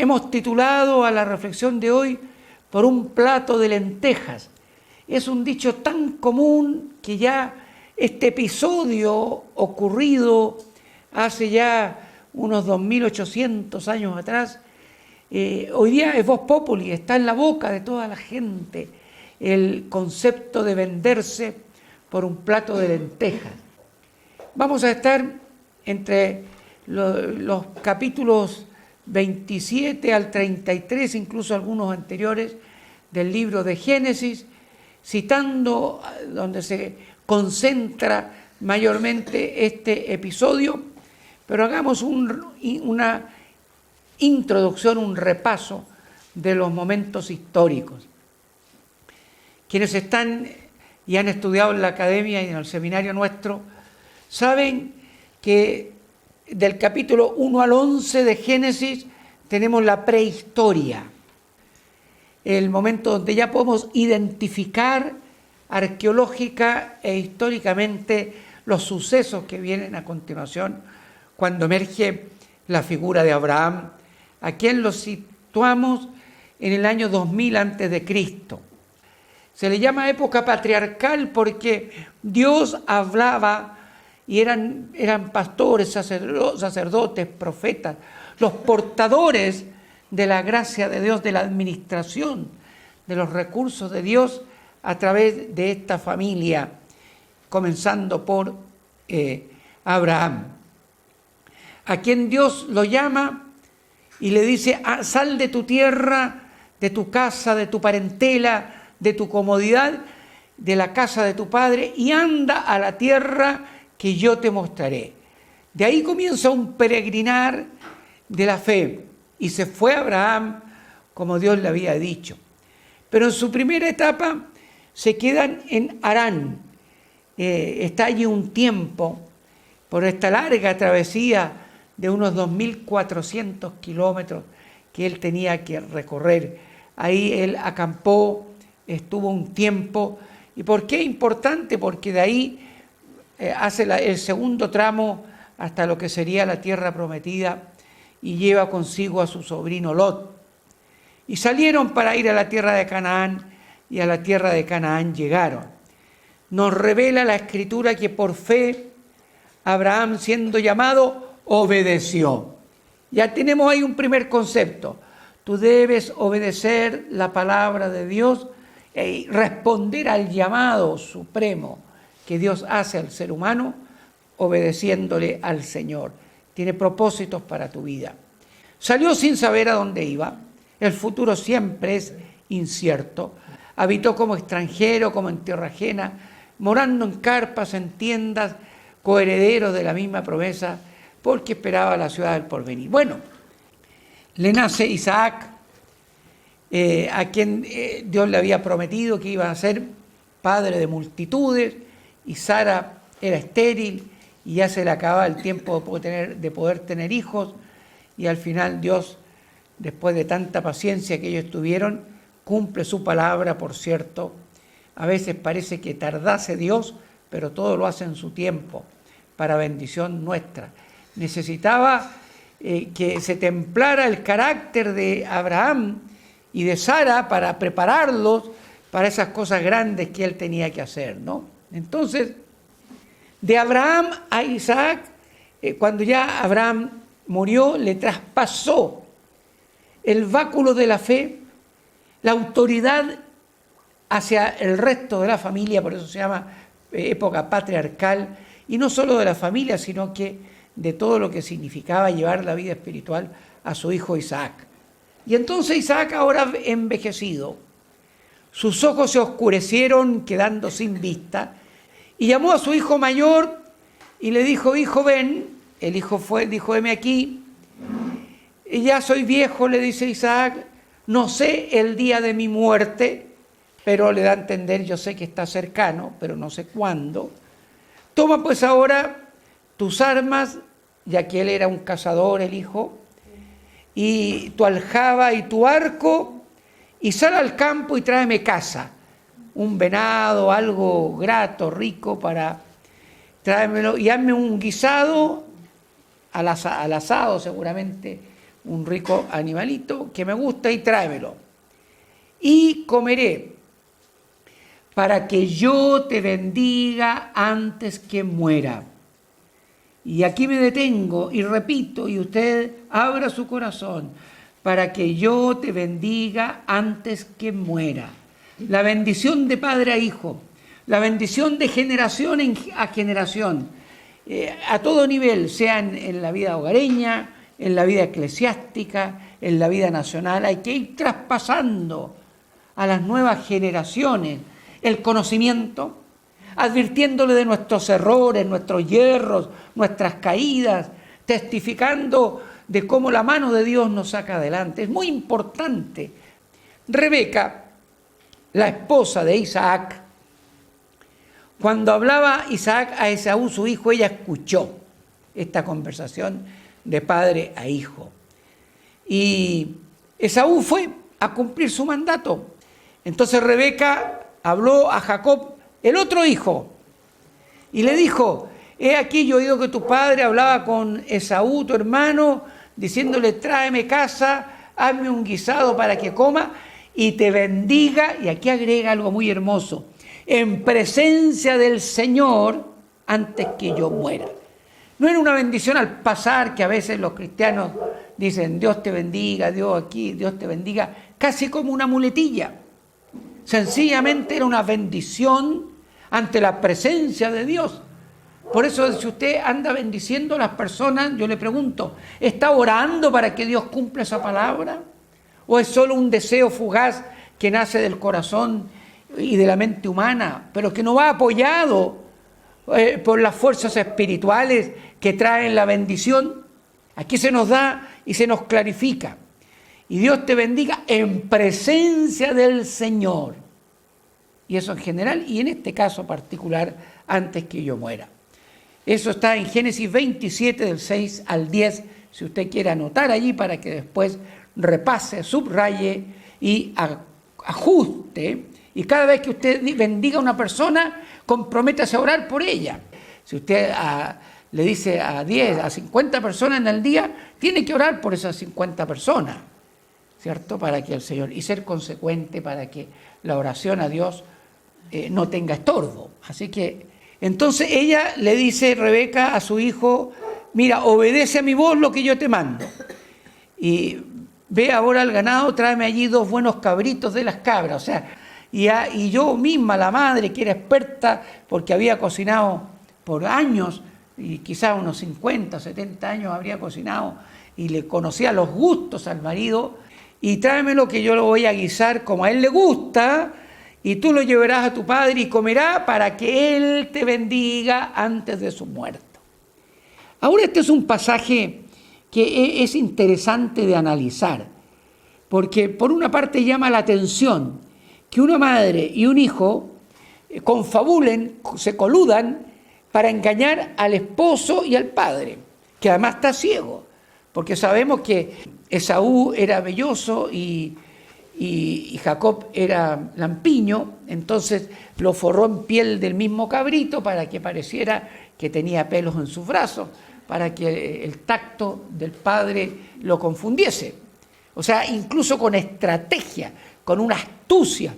Hemos titulado a la reflexión de hoy por un plato de lentejas. Es un dicho tan común que ya este episodio ocurrido hace ya unos 2800 años atrás, hoy día es vox populi, está en la boca de toda la gente el concepto de venderse por un plato de lentejas. Vamos a estar entre los capítulos 27 al 33, incluso algunos anteriores del libro de Génesis, citando donde se concentra mayormente este episodio, pero hagamos una introducción, un repaso de los momentos históricos. Quienes están y han estudiado en la academia y en el seminario nuestro, saben que del capítulo 1 al 11 de Génesis tenemos la prehistoria, el momento donde ya podemos identificar arqueológica e históricamente los sucesos que vienen a continuación, cuando emerge la figura de Abraham, a quien lo situamos en el año 2000 a.C. Se le llama época patriarcal porque Dios hablaba y eran pastores, sacerdotes, profetas, los portadores de la gracia de Dios, de la administración de los recursos de Dios a través de esta familia, comenzando por Abraham, a quien Dios lo llama y le dice: sal de tu tierra, de tu casa, de tu parentela, de tu comodidad, de la casa de tu padre, y anda a la tierra que yo te mostraré. De ahí comienza un peregrinar de la fe, y se fue Abraham como Dios le había dicho. Pero en su primera etapa se quedan en Harán. Está allí un tiempo, por esta larga travesía de unos 2.400 kilómetros que él tenía que recorrer. Ahí él acampó, estuvo un tiempo. ¿Y por qué es importante? Porque de ahí hace el segundo tramo hasta lo que sería la tierra prometida y lleva consigo a su sobrino Lot. Y salieron para ir a la tierra de Canaán, y a la tierra de Canaán llegaron. Nos revela la Escritura que por fe Abraham, siendo llamado, obedeció. Ya tenemos ahí un primer concepto. Tú debes obedecer la palabra de Dios y responder al llamado supremo que Dios hace al ser humano, obedeciéndole al Señor. Tiene propósitos para tu vida. Salió sin saber a dónde iba. El futuro siempre es incierto. Habitó como extranjero, como en tierra ajena, morando en carpas, en tiendas, coheredero de la misma promesa, porque esperaba la ciudad del porvenir. Bueno, le nace Isaac, a quien Dios le había prometido que iba a ser padre de multitudes, y Sara era estéril y ya se le acababa el tiempo de poder tener hijos, y al final Dios, después de tanta paciencia que ellos tuvieron, cumple su palabra. Por cierto, a veces parece que tardase Dios, pero todo lo hace en su tiempo, para bendición nuestra. Necesitaba que se templara el carácter de Abraham y de Sara para prepararlos para esas cosas grandes que él tenía que hacer, ¿no? Entonces, de Abraham a Isaac, cuando ya Abraham murió, le traspasó el báculo de la fe, la autoridad hacia el resto de la familia, por eso se llama época patriarcal, y no solo de la familia, sino que de todo lo que significaba llevar la vida espiritual a su hijo Isaac. Y entonces Isaac, ahora envejecido, sus ojos se oscurecieron, quedando sin vista, y llamó a su hijo mayor y le dijo: hijo, ven. El hijo dijo: heme aquí. Y ya soy viejo, le dice Isaac, no sé el día de mi muerte, pero le da a entender: yo sé que está cercano, pero no sé cuándo. Toma pues ahora tus armas, ya que él era un cazador, el hijo, y tu aljaba y tu arco, y sal al campo y tráeme caza, un venado, algo grato, rico, para tráemelo, y hazme un guisado al asado seguramente, un rico animalito que me gusta y tráemelo. Y comeré para que yo te bendiga antes que muera. Y aquí me detengo y repito, y usted abra su corazón, para que yo te bendiga antes que muera. La bendición de padre a hijo, la bendición de generación a generación, a todo nivel, sea en la vida hogareña, en la vida eclesiástica, en la vida nacional. Hay que ir traspasando a las nuevas generaciones el conocimiento, advirtiéndole de nuestros errores, nuestros hierros, nuestras caídas, testificando de cómo la mano de Dios nos saca adelante. Es muy importante. Rebeca, la esposa de Isaac, cuando hablaba Isaac a Esaú, su hijo, ella escuchó esta conversación de padre a hijo. Y Esaú fue a cumplir su mandato. Entonces Rebeca habló a Jacob, el otro hijo, y le dijo: he aquí, yo he oído que tu padre hablaba con Esaú, tu hermano, diciéndole: tráeme caza, hazme un guisado para que coma y te bendiga. Y aquí agrega algo muy hermoso: en presencia del Señor antes que yo muera. No era una bendición al pasar, que a veces los cristianos dicen: Dios te bendiga, Dios aquí, Dios te bendiga, casi como una muletilla. Sencillamente era una bendición ante la presencia de Dios. Por eso, si usted anda bendiciendo a las personas, yo le pregunto: ¿está orando para que Dios cumpla esa palabra? ¿O es solo un deseo fugaz que nace del corazón y de la mente humana, pero que no va apoyado por las fuerzas espirituales que traen la bendición? Aquí se nos da y se nos clarifica: y Dios te bendiga en presencia del Señor. Y eso en general, y en este caso particular, antes que yo muera. Eso está en Génesis 27, del 6 al 10, si usted quiere anotar allí para que después repase, subraye y ajuste. Y cada vez que usted bendiga a una persona, comprométase a orar por ella. Si usted le dice a 10, a 50 personas en el día, tiene que orar por esas 50 personas, ¿cierto? Para que el Señor, y ser consecuente para que la oración a Dios no tenga estorbo. Así que, entonces ella le dice, Rebeca, a su hijo: mira, obedece a mi voz lo que yo te mando. Y ve ahora al ganado, tráeme allí 2 buenos cabritos de las cabras. O sea, y yo misma, la madre, que era experta porque había cocinado por años, y quizás unos 50, 70 años habría cocinado, y le conocía los gustos al marido: y tráemelo que yo lo voy a guisar como a él le gusta, y tú lo llevarás a tu padre y comerá para que él te bendiga antes de su muerte. Ahora, este es un pasaje que es interesante de analizar, porque por una parte llama la atención que una madre y un hijo confabulen, se coludan para engañar al esposo y al padre, que además está ciego, porque sabemos que Esaú era velloso y Jacob era lampiño. Entonces lo forró en piel del mismo cabrito para que pareciera que tenía pelos en sus brazos, para que el tacto del padre lo confundiese. O sea, incluso con estrategia, con una astucia,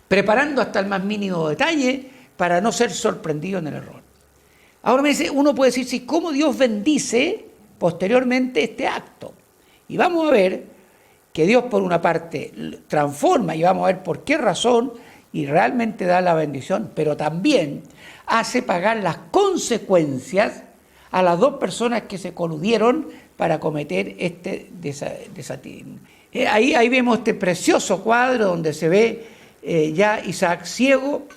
preparando hasta el más mínimo detalle para no ser sorprendido en el error. Ahora uno puede decir: sí, ¿cómo Dios bendice posteriormente este acto? Y vamos a ver que Dios, por una parte, transforma, y vamos a ver por qué razón, y realmente da la bendición, pero también hace pagar las consecuencias a las 2 personas que se coludieron para cometer este desatino. Ahí vemos este precioso cuadro donde se ve ya Isaac ciego.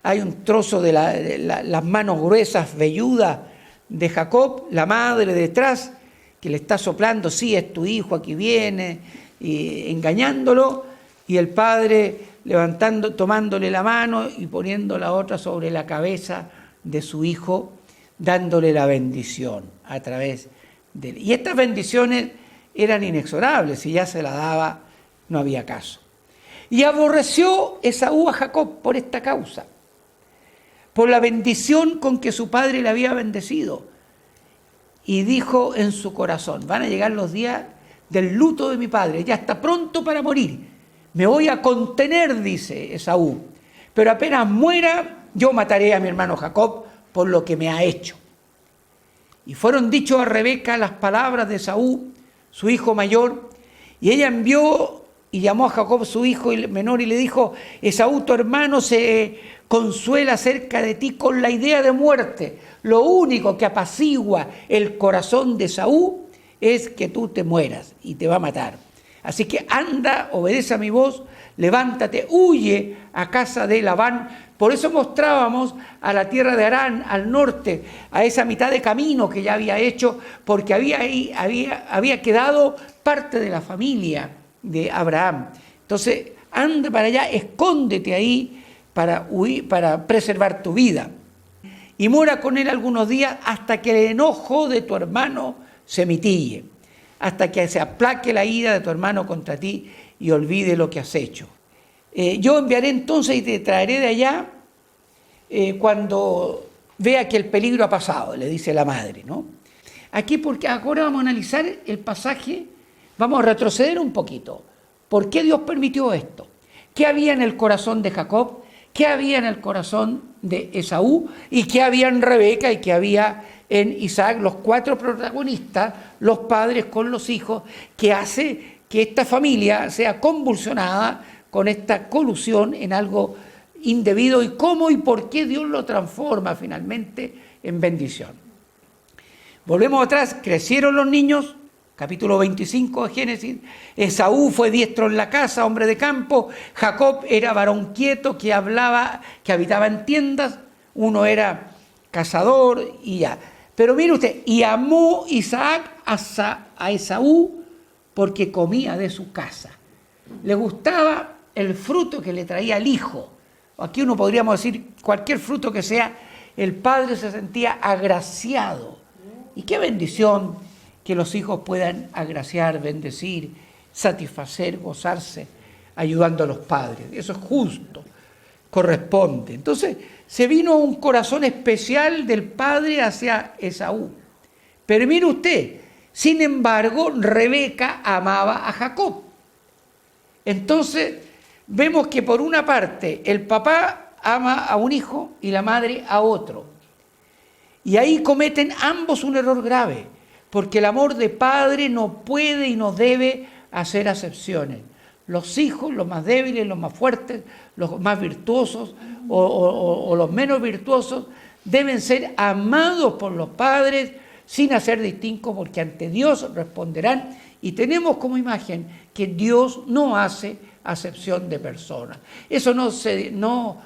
Hay un trozo de las manos gruesas, velludas de Jacob, la madre detrás, que le está soplando: sí, es tu hijo, aquí viene, y engañándolo, y el padre tomándole la mano y poniendo la otra sobre la cabeza de su hijo, dándole la bendición a través de él. Y estas bendiciones eran inexorables: si ya se la daba, no había caso. Y aborreció Esaú a Jacob por esta causa, por la bendición con que su padre le había bendecido. y dijo en su corazón, van a llegar los días del luto de mi padre, ya está pronto para morir. Me voy a contener, dice Esaú, pero apenas muera, yo mataré a mi hermano Jacob por lo que me ha hecho. Y fueron dichos a Rebeca las palabras de Esaú, su hijo mayor, y ella envió y llamó a Jacob su hijo menor y le dijo, Esaú tu hermano se consuela acerca de ti con la idea de muerte. Lo único que apacigua el corazón de Esaú es que tú te mueras y te va a matar. Así que anda, obedece a mi voz, levántate, huye a casa de Labán. Por eso mostrábamos a la tierra de Harán, al norte, a esa mitad de camino que ya había hecho, porque había quedado parte de la familia de Abraham. Entonces, anda para allá, escóndete ahí para huir, para preservar tu vida. Y mora con él algunos días hasta que el enojo de tu hermano se mitille, hasta que se aplaque la ira de tu hermano contra ti y olvide lo que has hecho. Yo enviaré entonces y te traeré de allá cuando vea que el peligro ha pasado, le dice la madre, ¿no? Aquí, porque ahora vamos a analizar el pasaje, vamos a retroceder un poquito. ¿Por qué Dios permitió esto? ¿Qué había en el corazón de Jacob? ¿Qué había en el corazón de Esaú? ¿Y qué había en Rebeca? ¿Y qué había en Isaac? Los cuatro protagonistas, los padres con los hijos, que hace que esta familia sea convulsionada con esta colusión en algo indebido, y cómo y por qué Dios lo transforma finalmente en bendición. Volvemos atrás, crecieron los niños, capítulo 25 de Génesis. Esaú fue diestro en la casa, hombre de campo. Jacob era varón quieto que habitaba en tiendas. Uno era cazador y ya. Pero mire usted, y amó Isaac a Esaú porque comía de su casa. Le gustaba el fruto que le traía el hijo. Aquí uno podríamos decir cualquier fruto que sea, el padre se sentía agraciado. Y qué bendición que los hijos puedan agraciar, bendecir, satisfacer, gozarse, ayudando a los padres. Eso es justo, corresponde. Entonces, se vino un corazón especial del padre hacia Esaú. Pero mire usted, sin embargo, Rebeca amaba a Jacob. Entonces, vemos que por una parte el papá ama a un hijo y la madre a otro. Y ahí cometen ambos un error grave, porque el amor de padre no puede y no debe hacer acepciones. Los hijos, los más débiles, los más fuertes, los más virtuosos o los menos virtuosos, deben ser amados por los padres sin hacer distingo, porque ante Dios responderán. Y tenemos como imagen que Dios no hace acepción de personas. Eso no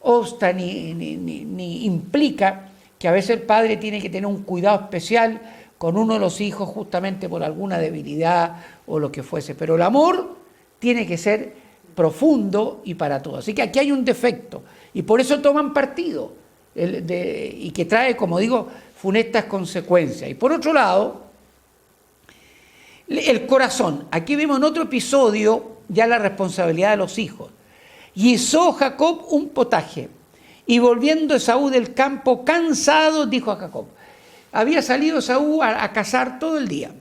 obsta ni implica que a veces el padre tiene que tener un cuidado especial con uno de los hijos justamente por alguna debilidad o lo que fuese. Pero el amor tiene que ser profundo y para todos. Así que aquí hay un defecto y por eso toman partido y que trae, como digo, funestas consecuencias. Y por otro lado, el corazón. Aquí vemos en otro episodio ya la responsabilidad de los hijos. Y hizo Jacob un potaje, y volviendo Esaú del campo cansado, dijo a Jacob. Había salido Esaú a cazar todo el día.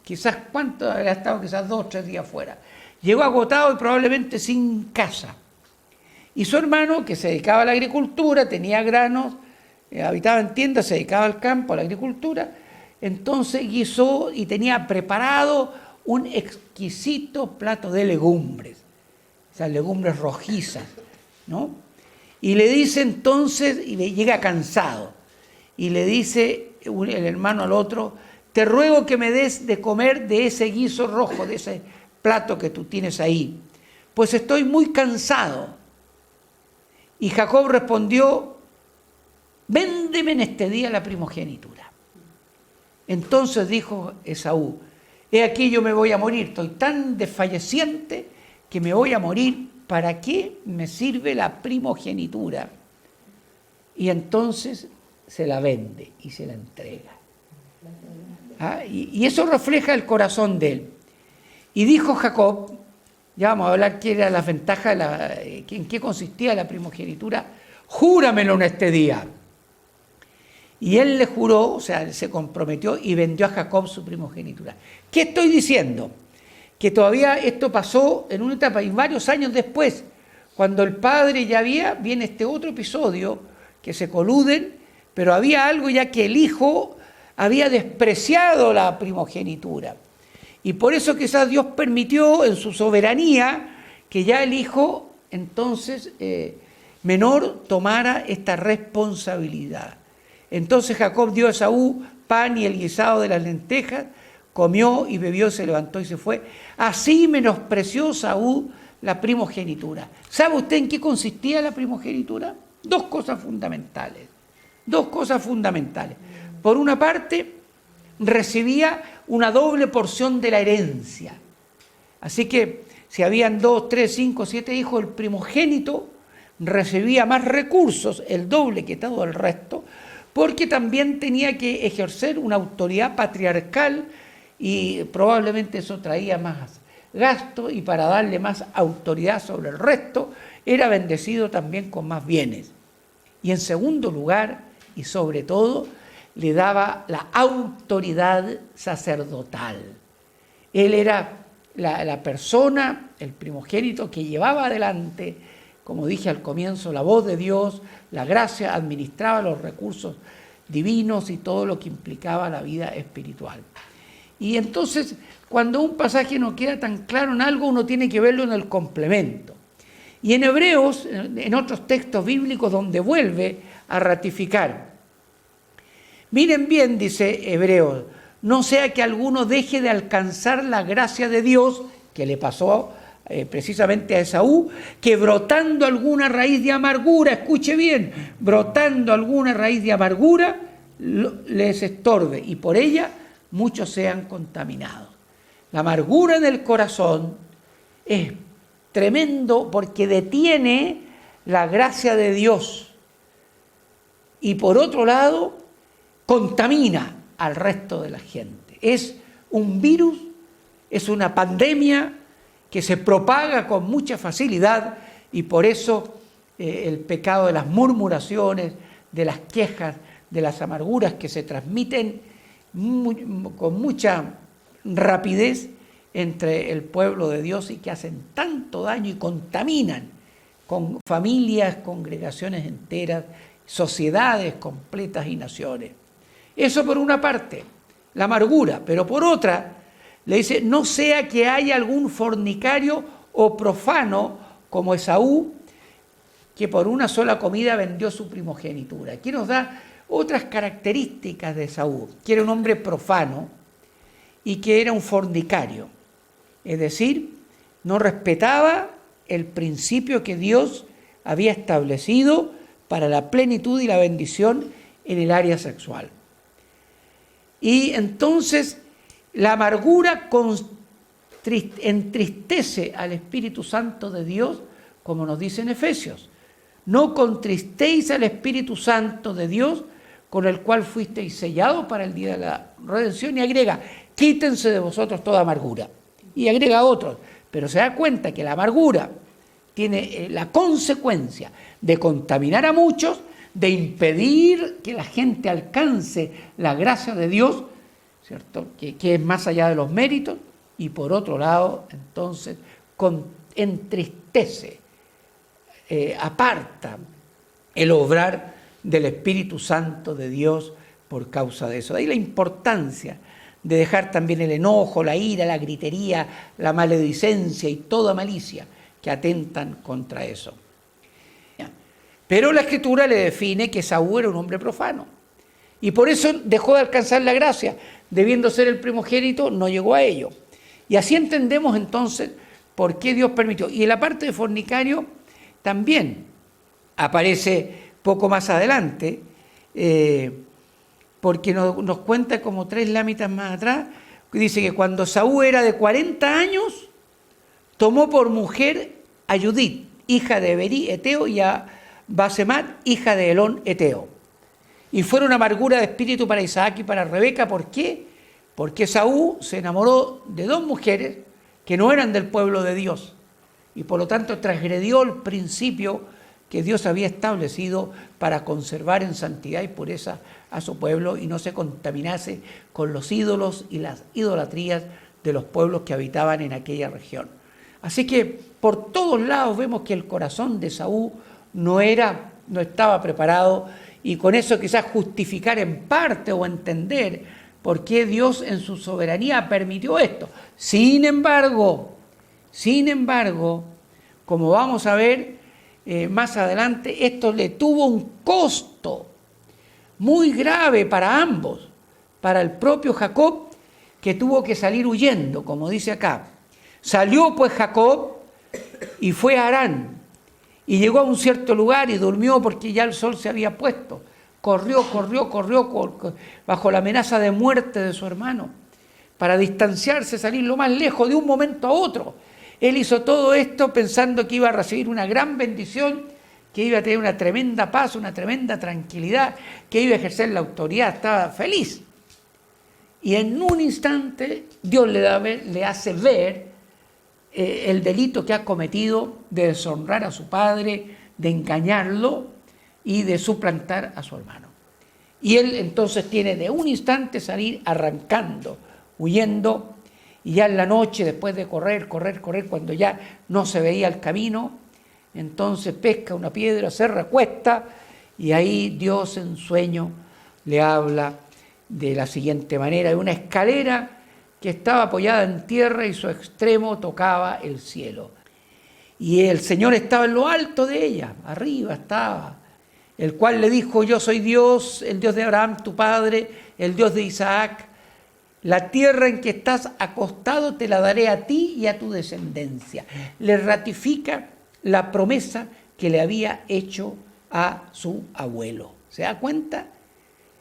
Quizás, ¿cuánto había estado? Quizás 2 o 3 días fuera. Llegó agotado y probablemente sin casa. Y su hermano, que se dedicaba a la agricultura, tenía granos, habitaba en tiendas, se dedicaba al campo, a la agricultura. Entonces guisó y tenía preparado un exquisito plato de legumbres, esas legumbres rojizas, ¿no? Y le dice entonces, y le llega cansado, y le dice el hermano al otro, te ruego que me des de comer de ese guiso rojo, de ese plato que tú tienes ahí, pues estoy muy cansado. Y Jacob respondió, véndeme en este día la primogenitura. Entonces dijo Esaú, he aquí yo me voy a morir, estoy tan desfalleciente que me voy a morir, ¿para qué me sirve la primogenitura? Y entonces se la vende y se la entrega. Y eso refleja el corazón de él. Y dijo Jacob, ya vamos a hablar qué era la ventaja, en qué consistía la primogenitura, júramelo en este día. Y él le juró, o sea, se comprometió y vendió a Jacob su primogenitura. ¿Qué estoy diciendo? Que todavía esto pasó en una etapa y varios años después, cuando el padre ya viene este otro episodio, que se coluden, pero había algo ya que el hijo había despreciado la primogenitura. Y por eso quizás Dios permitió en su soberanía que ya el hijo entonces menor tomara esta responsabilidad. Entonces Jacob dio a Esaú pan y el guisado de las lentejas, comió y bebió, se levantó y se fue. Así menospreció Esaú la primogenitura. ¿Sabe usted en qué consistía la primogenitura? Dos cosas fundamentales. Por una parte, recibía una doble porción de la herencia. Así que si habían 2, 3, 5, 7 hijos, el primogénito recibía más recursos, el doble que todo el resto, porque también tenía que ejercer una autoridad patriarcal y probablemente eso traía más gasto, y para darle más autoridad sobre el resto, era bendecido también con más bienes. Y en segundo lugar, y sobre todo, le daba la autoridad sacerdotal. Él era la persona, el primogénito, que llevaba adelante, como dije al comienzo, la voz de Dios, la gracia, administraba los recursos divinos y todo lo que implicaba la vida espiritual. Y entonces, cuando un pasaje no queda tan claro en algo, uno tiene que verlo en el complemento. Y en Hebreos, en otros textos bíblicos donde vuelve a ratificar. Miren bien, dice Hebreos, no sea que alguno deje de alcanzar la gracia de Dios, que le pasó precisamente a Esaú, que brotando alguna raíz de amargura, escuche bien, brotando alguna raíz de amargura, les estorbe y por ella muchos sean contaminados. La amargura en el corazón es tremendo porque detiene la gracia de Dios y por otro lado contamina al resto de la gente. Es un virus, es una pandemia que se propaga con mucha facilidad y por eso el pecado de las murmuraciones, de las quejas, de las amarguras que se transmiten con mucha rapidez entre el pueblo de Dios y que hacen tanto daño y contaminan con familias, congregaciones enteras, sociedades completas y naciones. Eso por una parte, la amargura, pero por otra, le dice, no sea que haya algún fornicario o profano como Esaú, que por una sola comida vendió su primogenitura. Aquí nos da otras características de Esaú, que era un hombre profano y que era un fornicario. Es decir, no respetaba el principio que Dios había establecido para la plenitud y la bendición en el área sexual. Y entonces la amargura entristece al Espíritu Santo de Dios, como nos dice en Efesios. No contristéis al Espíritu Santo de Dios, con el cual fuisteis sellados para el día de la redención, y agrega, quítense de vosotros toda amargura. Y agrega otros, pero se da cuenta que la amargura tiene la consecuencia de contaminar a muchos, de impedir que la gente alcance la gracia de Dios, ¿cierto? Que es más allá de los méritos, y por otro lado, entonces, entristece, aparta el obrar del Espíritu Santo de Dios por causa de eso. De ahí la importancia de dejar también el enojo, la ira, la gritería, la maledicencia y toda malicia que atentan contra eso. Pero la Escritura le define que Esaú era un hombre profano y por eso dejó de alcanzar la gracia. Debiendo ser el primogénito, no llegó a ello. Y así entendemos entonces por qué Dios permitió. Y en la parte de fornicario también aparece poco más adelante, porque nos cuenta como 3 láminas más atrás, dice que cuando Esaú era de 40 años, tomó por mujer a Judith, hija de Berí, Eteo, y a Basemat, hija de Elón, Eteo. Y fueron amargura de espíritu para Isaac y para Rebeca. ¿Por qué? Porque Esaú se enamoró de 2 mujeres que no eran del pueblo de Dios y por lo tanto transgredió el principio que Dios había establecido para conservar en santidad y pureza a su pueblo y no se contaminase con los ídolos y las idolatrías de los pueblos que habitaban en aquella región. Así que por todos lados vemos que el corazón de Esaú no estaba preparado, y con eso quizás justificar en parte o entender por qué Dios en su soberanía permitió esto. Sin embargo, como vamos a ver más adelante, esto le tuvo un costo muy grave para ambos, para el propio Jacob, que tuvo que salir huyendo, como dice acá. Salió pues Jacob y fue a Harán, y llegó a un cierto lugar y durmió porque ya el sol se había puesto. Corrió bajo la amenaza de muerte de su hermano, para distanciarse, salir lo más lejos de un momento a otro. Él hizo todo esto pensando que iba a recibir una gran bendición, que iba a tener una tremenda paz, una tremenda tranquilidad, que iba a ejercer la autoridad, estaba feliz. Y en un instante Dios le hace ver el delito que ha cometido de deshonrar a su padre, de engañarlo y de suplantar a su hermano. Y él entonces tiene de un instante salir arrancando, huyendo, y ya en la noche, después de correr, cuando ya no se veía el camino, entonces pesca una piedra, se recuesta, y ahí Dios en sueño le habla de la siguiente manera: de una escalera que estaba apoyada en tierra y su extremo tocaba el cielo. Y el Señor estaba en lo alto de ella, arriba estaba, el cual le dijo: yo soy Dios, el Dios de Abraham, tu padre, el Dios de Isaac. La tierra en que estás acostado te la daré a ti y a tu descendencia. Le ratifica la promesa que le había hecho a su abuelo. ¿Se da cuenta?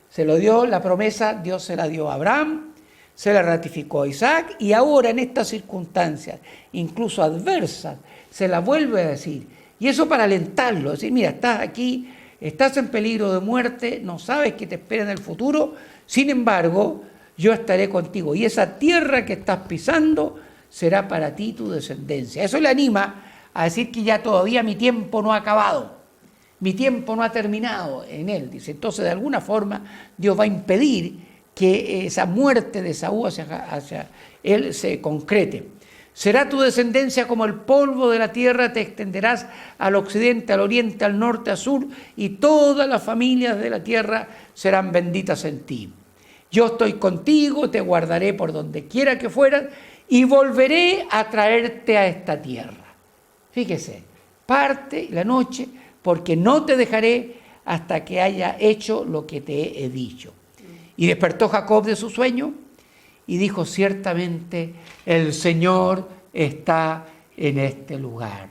Se lo dio la promesa, Dios se la dio a Abraham, se la ratificó a Isaac, y ahora en estas circunstancias, incluso adversas, se la vuelve a decir. Y eso para alentarlo, decir: mira, estás aquí, estás en peligro de muerte, no sabes qué te espera en el futuro, sin embargo, yo estaré contigo, y esa tierra que estás pisando será para ti tu descendencia. Eso le anima a decir que ya todavía mi tiempo no ha acabado, mi tiempo no ha terminado en él. Dice, entonces de alguna forma Dios va a impedir que esa muerte de Esaú hacia él se concrete. Será tu descendencia como el polvo de la tierra, te extenderás al occidente, al oriente, al norte, al sur, y todas las familias de la tierra serán benditas en ti. Yo estoy contigo, te guardaré por donde quiera que fueras, y volveré a traerte a esta tierra. Fíjese, parte la noche, porque no te dejaré hasta que haya hecho lo que te he dicho. Y despertó Jacob de su sueño y dijo: ciertamente el Señor está en este lugar.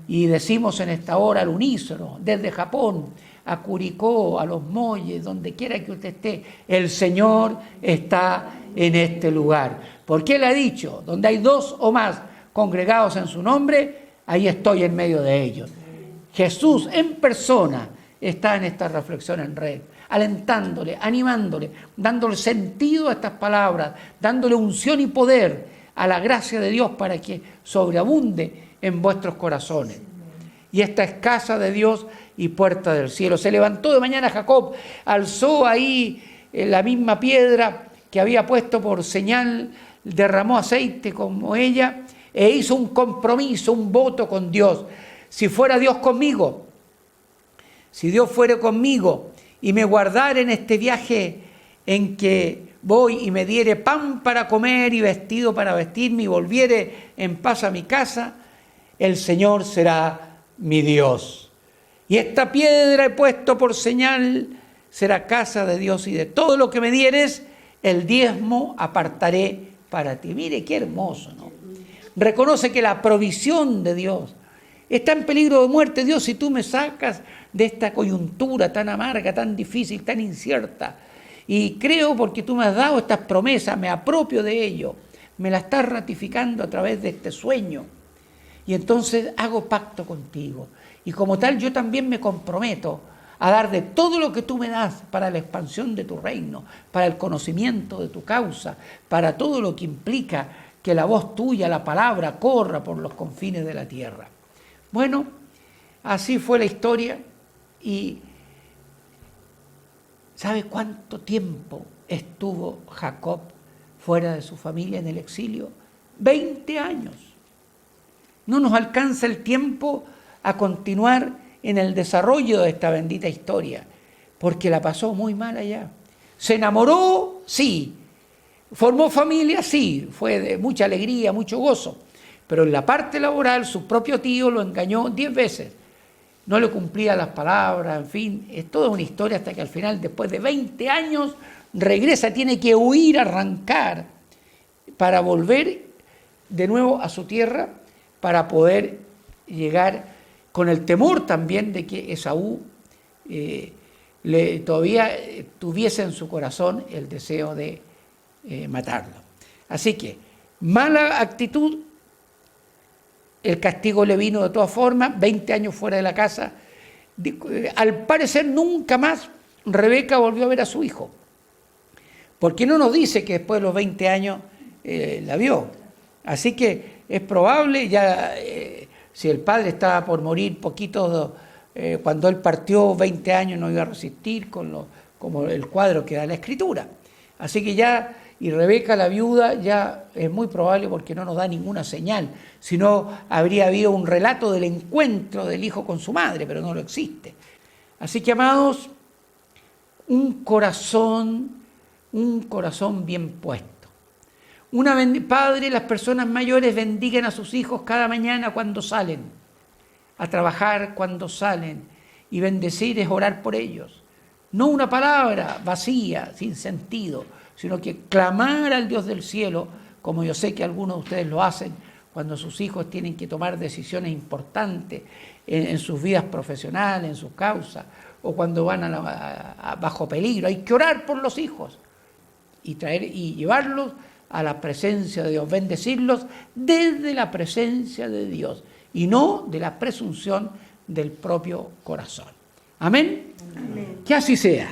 Y decimos en esta hora al unísono, desde Japón a Curicó, a Los Molles, donde quiera que usted esté, el Señor está en este lugar. Porque Él ha dicho: donde hay dos o más congregados en su nombre, ahí estoy en medio de ellos. Jesús en persona está en esta reflexión en red, alentándole, animándole, dándole sentido a estas palabras, dándole unción y poder a la gracia de Dios para que sobreabunde en vuestros corazones. Y esta es casa de Dios y puerta del cielo. Se levantó de mañana Jacob, alzó ahí la misma piedra que había puesto por señal, derramó aceite como ella e hizo un compromiso, un voto con Dios. Si fuera Dios conmigo, si Dios fuera conmigo y me guardara en este viaje en que voy, y me diere pan para comer y vestido para vestirme, y volviere en paz a mi casa, el Señor será mi Dios. Y esta piedra he puesto por señal, será casa de Dios, y de todo lo que me dieres, el diezmo apartaré para ti. Mire qué hermoso, ¿no? Reconoce que la provisión de Dios está en peligro de muerte. Dios, si tú me sacas de esta coyuntura tan amarga, tan difícil, tan incierta, y creo porque tú me has dado estas promesas, me apropio de ello, me la estás ratificando a través de este sueño, y entonces hago pacto contigo, y como tal yo también me comprometo a dar de todo lo que tú me das para la expansión de tu reino, para el conocimiento de tu causa, para todo lo que implica que la voz tuya, la palabra, corra por los confines de la tierra. Bueno, así fue la historia. Y ¿sabe cuánto tiempo estuvo Jacob fuera de su familia en el exilio? 20 años. No nos alcanza el tiempo a continuar en el desarrollo de esta bendita historia, porque la pasó muy mal allá. Se enamoró, sí. Formó familia, sí. Fue de mucha alegría, mucho gozo. Pero en la parte laboral, su propio tío lo engañó 10 veces. No le cumplía las palabras, en fin. Es toda una historia hasta que al final, después de 20 años, regresa, tiene que huir, arrancar, para volver de nuevo a su tierra, para poder llegar con el temor también de que Esaú todavía tuviese en su corazón el deseo de matarlo. Así que, mala actitud, el castigo le vino de todas formas, 20 años fuera de la casa. Al parecer nunca más Rebeca volvió a ver a su hijo, porque no nos dice que después de los 20 años la vio. Así que es probable, ya si el padre estaba por morir poquito, cuando él partió 20 años no iba a resistir como el cuadro que da la Escritura. Así que ya, y Rebeca la viuda ya es muy probable porque no nos da ninguna señal, sino habría habido un relato del encuentro del hijo con su madre, pero no lo existe. Así que, amados, un corazón bien puesto. Padre, las personas mayores bendigan a sus hijos cada mañana cuando salen a trabajar, cuando salen, y bendecir es orar por ellos. No una palabra vacía, sin sentido, sino que clamar al Dios del cielo, como yo sé que algunos de ustedes lo hacen, cuando sus hijos tienen que tomar decisiones importantes en sus vidas profesionales, en sus causas, o cuando van bajo peligro. Hay que orar por los hijos y llevarlos a la presencia de Dios, bendecirlos desde la presencia de Dios y no de la presunción del propio corazón. Amén. Amén. Que así sea.